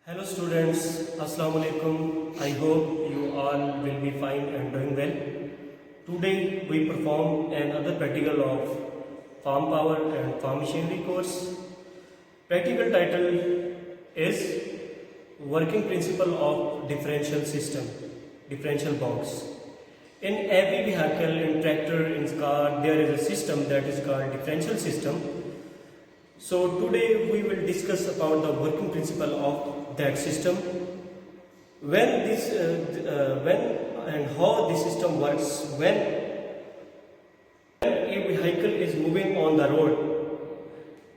Hello students, Assalamu alaikum. I hope you all will be fine and doing well. Today we perform another practical of farm power and farm machinery course. Practical title is Working Principle of Differential System, Differential Box. In every vehicle, in tractor, in car, there is a system that is called differential system. So today we will discuss about the working principle of that system. When and how the system works when a vehicle is moving on the road.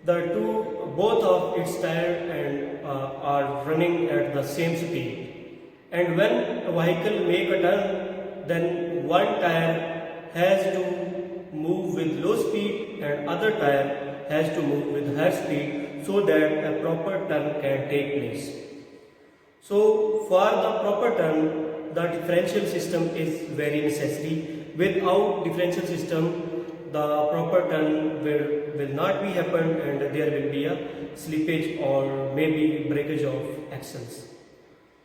Both of its tires are running at the same speed. And when a vehicle make a turn, then one tire has to move with low speed and other tire has to move with high speed so that a proper turn can take place. So for the proper turn, the differential system is very necessary. Without differential system, the proper turn will not be happen and there will be a slippage or maybe breakage of axles.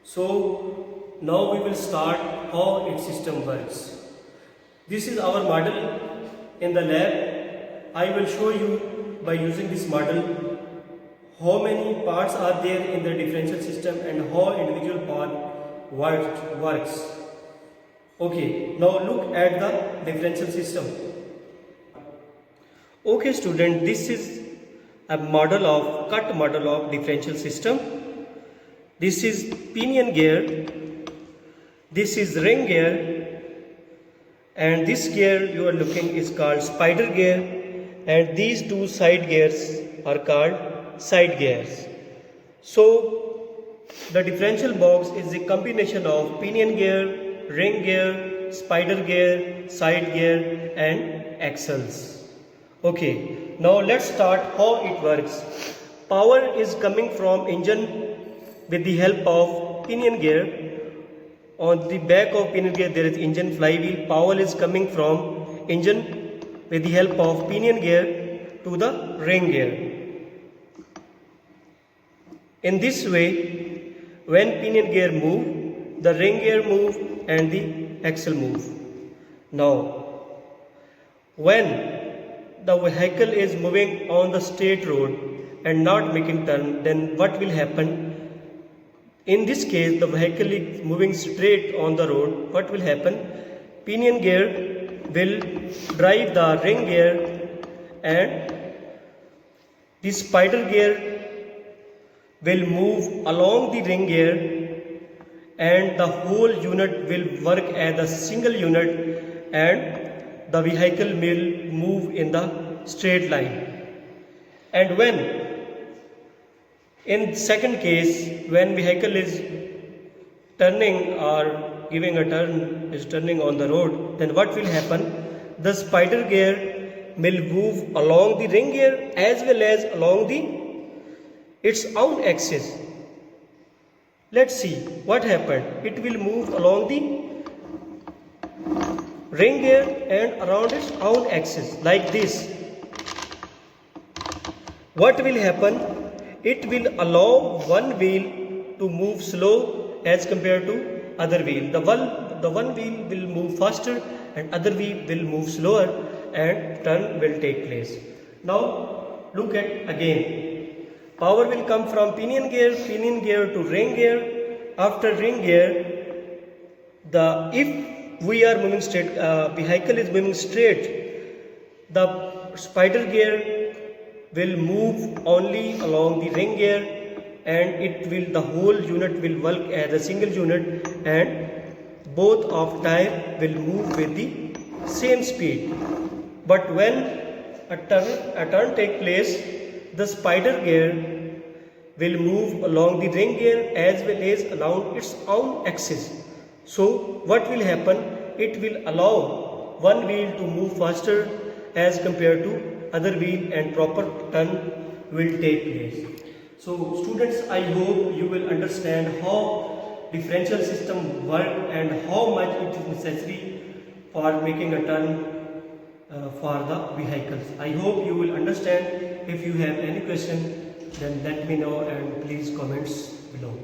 So now we will start how its system works. This is our model in the lab. I will show you by using this model how many parts are there in the differential system and how individual part works. Okay, now look at the differential system. Okay student, this is a cut model of differential system. This is pinion gear, this is ring gear, and this gear you are looking is called spider gear, and these two side gears are called side gears. So the differential box is a combination of pinion gear, ring gear, spider gear, side gear and axles. Okay, now let's start how it works. Power is coming from engine with the help of pinion gear. On the back of pinion gear there is engine flywheel. Power is coming from engine with the help of pinion gear to the ring gear. In this way, when pinion gear move, the ring gear move and the axle move. Now, when the vehicle is moving on the straight road and not making turn, then what will happen? In this case, the vehicle is moving straight on the road. What will happen? Pinion gear will drive the ring gear and the spider gear will move along the ring gear and the whole unit will work as a single unit and the vehicle will move in the straight line. And in second case, when vehicle is turning or giving a turn, is turning on the road, then what will happen? The spider gear will move along the ring gear as well as along its own axis. Let's see what happened. It will move along the ring gear and around its own axis like this. What will happen? It will allow one wheel to move slow as compared to other wheel. The one wheel will move faster and other wheel will move slower and turn will take place. Now look at again. Power will come from pinion gear to ring gear. After ring gear, if we are moving straight, vehicle is moving straight, the spider gear will move only along the ring gear and the whole unit will work as a single unit and both of tire will move with the same speed. But when a turn take place, the spider gear will move along the ring gear as well as along its own axis. So what will happen? It will allow one wheel to move faster as compared to other wheel and proper turn will take place. So students, I hope you will understand how differential system work and how much it is necessary for making a turn for the vehicles. I hope you will understand. If you have any question, then let me know and please comments below.